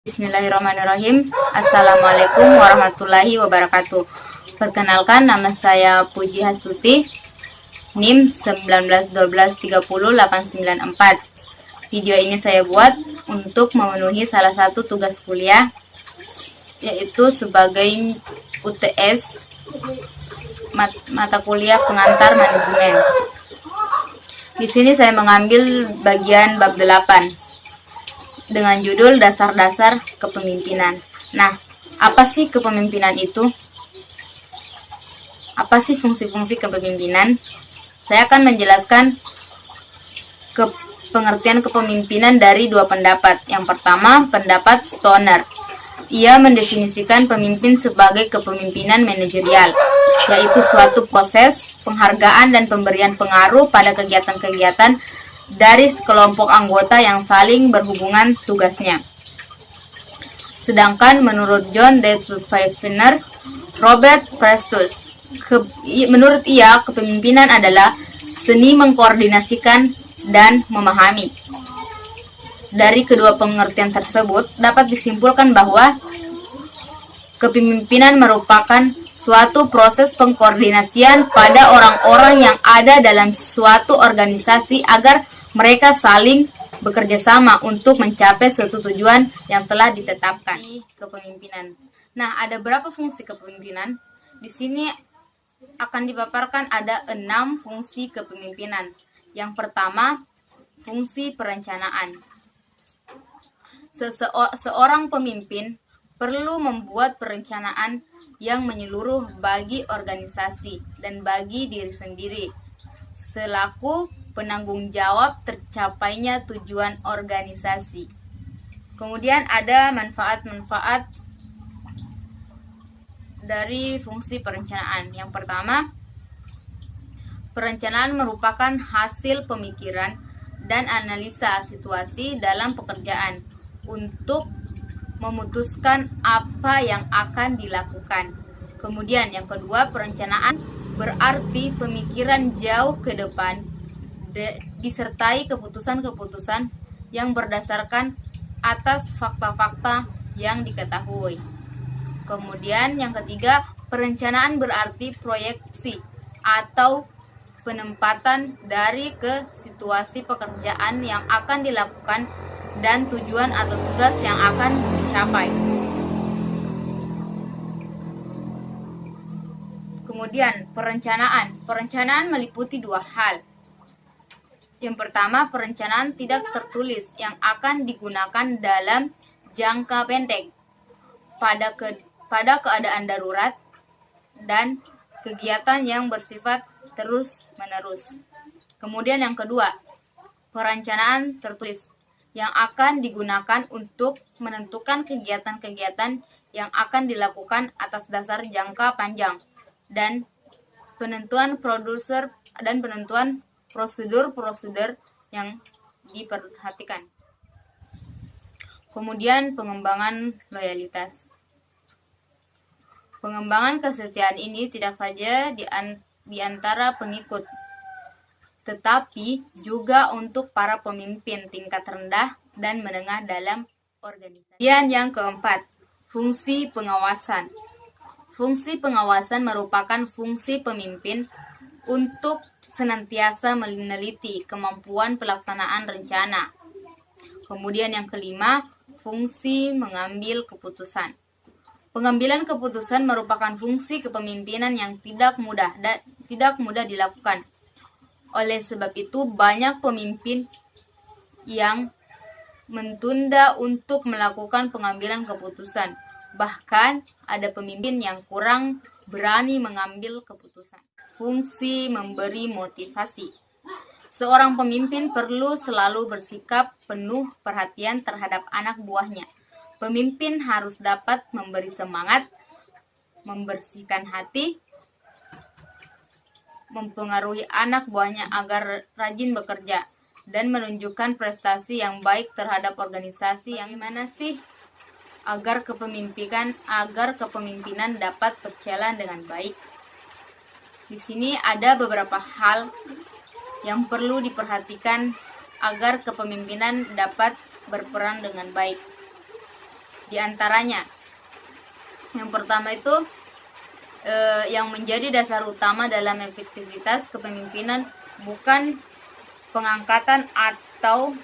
Bismillahirrahmanirrahim. Assalamualaikum warahmatullahi wabarakatuh. Perkenalkan, nama saya Puji Hastuti, NIM 1912308994. Video ini saya buat untuk memenuhi salah satu tugas kuliah, yaitu sebagai UTS mata kuliah pengantar manajemen. Di sini saya mengambil bagian bab 8 dengan judul dasar-dasar kepemimpinan. Nah, apa sih kepemimpinan itu? Apa sih fungsi-fungsi kepemimpinan? Saya akan menjelaskan pengertian kepemimpinan dari dua pendapat. Yang pertama, pendapat Stoner. Ia mendefinisikan pemimpin sebagai kepemimpinan manajerial, yaitu suatu proses, penghargaan, dan pemberian pengaruh pada kegiatan-kegiatan dari sekelompok anggota yang saling berhubungan tugasnya. Sedangkan menurut John D. Pfeiffer, Robert Prestus, menurut ia kepemimpinan adalah seni mengkoordinasikan dan memahami. Dari kedua pengertian tersebut dapat disimpulkan bahwa kepemimpinan merupakan suatu proses pengkoordinasian pada orang-orang yang ada dalam suatu organisasi agar mereka saling bekerja sama untuk mencapai suatu tujuan yang telah ditetapkan. Kepemimpinan. Nah, ada berapa fungsi kepemimpinan? Di sini akan dipaparkan ada 6 fungsi kepemimpinan. Yang pertama, fungsi perencanaan. Seorang pemimpin perlu membuat perencanaan yang menyeluruh bagi organisasi dan bagi diri sendiri, selaku penanggung jawab tercapainya tujuan organisasi. Kemudian ada manfaat-manfaat dari fungsi perencanaan. Yang pertama, perencanaan merupakan hasil pemikiran dan analisa situasi dalam pekerjaan untuk memutuskan apa yang akan dilakukan. Kemudian yang kedua, perencanaan berarti pemikiran jauh ke depan disertai keputusan-keputusan yang berdasarkan atas fakta-fakta yang diketahui. Kemudian yang ketiga, perencanaan berarti proyeksi atau penempatan dari ke situasi pekerjaan yang akan dilakukan dan tujuan atau tugas yang akan dicapai. Kemudian perencanaan meliputi dua hal. Yang pertama, perencanaan tidak tertulis yang akan digunakan dalam jangka pendek pada keadaan darurat dan kegiatan yang bersifat terus-menerus. Kemudian yang kedua, perencanaan tertulis yang akan digunakan untuk menentukan kegiatan-kegiatan yang akan dilakukan atas dasar jangka panjang dan penentuan prosedur yang diperhatikan. Kemudian pengembangan loyalitas. Pengembangan kesetiaan ini tidak saja di antara pengikut, tetapi juga untuk para pemimpin tingkat rendah dan menengah dalam organisasi. Dan yang keempat, fungsi pengawasan. Fungsi pengawasan merupakan fungsi pemimpin untuk senantiasa meneliti kemampuan pelaksanaan rencana. Kemudian yang kelima, fungsi mengambil keputusan. Pengambilan keputusan merupakan fungsi kepemimpinan yang tidak mudah dilakukan. Oleh sebab itu, banyak pemimpin yang mentunda untuk melakukan pengambilan keputusan. Bahkan ada pemimpin yang kurang berani mengambil keputusan. Fungsi memberi motivasi. Seorang pemimpin perlu selalu bersikap penuh perhatian terhadap anak buahnya. Pemimpin harus dapat memberi semangat, membersihkan hati, mempengaruhi anak buahnya agar rajin bekerja, dan menunjukkan prestasi yang baik terhadap organisasi. Yang mana sih agar kepemimpinan dapat berjalan dengan baik? Di sini ada beberapa hal yang perlu diperhatikan agar kepemimpinan dapat berperan dengan baik. di antaranya. Yang pertama itu yang menjadi dasar utama dalam efektivitas kepemimpinan bukan pengangkatan atau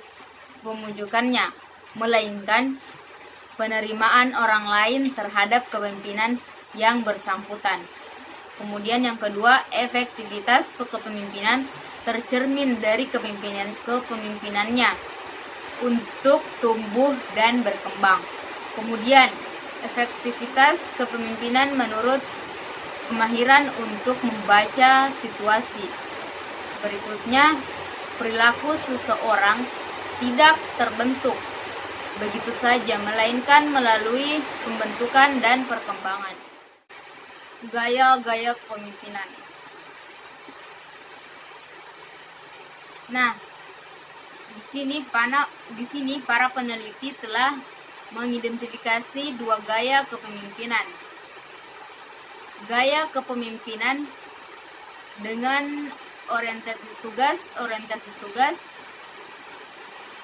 pemujukannya, melainkan penerimaan orang lain terhadap kepemimpinan yang bersangkutan. Kemudian yang kedua, efektivitas kepemimpinan tercermin dari kepemimpinannya untuk tumbuh dan berkembang. Kemudian, efektivitas kepemimpinan menurut kemahiran untuk membaca situasi. Berikutnya, perilaku seseorang tidak terbentuk begitu saja, melainkan melalui pembentukan dan perkembangan. Gaya-gaya kepemimpinan. Nah, di sini para peneliti telah mengidentifikasi dua gaya kepemimpinan. Gaya kepemimpinan dengan orientasi tugas,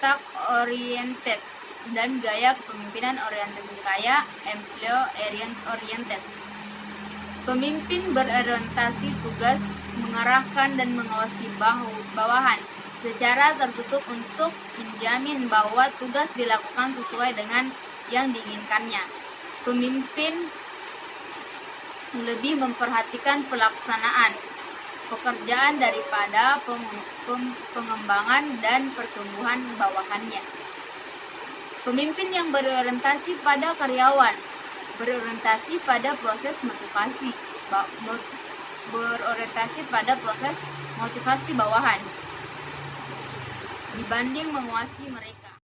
task oriented, dan gaya kepemimpinan orientasi kaya, employee oriented. Pemimpin berorientasi tugas mengarahkan dan mengawasi bawahan secara tertutup untuk menjamin bahwa tugas dilakukan sesuai dengan yang diinginkannya. Pemimpin lebih memperhatikan pelaksanaan pekerjaan daripada pengembangan dan pertumbuhan bawahannya. Pemimpin yang berorientasi pada karyawan, berorientasi pada proses motivasi bawahan dibanding menguasai mereka.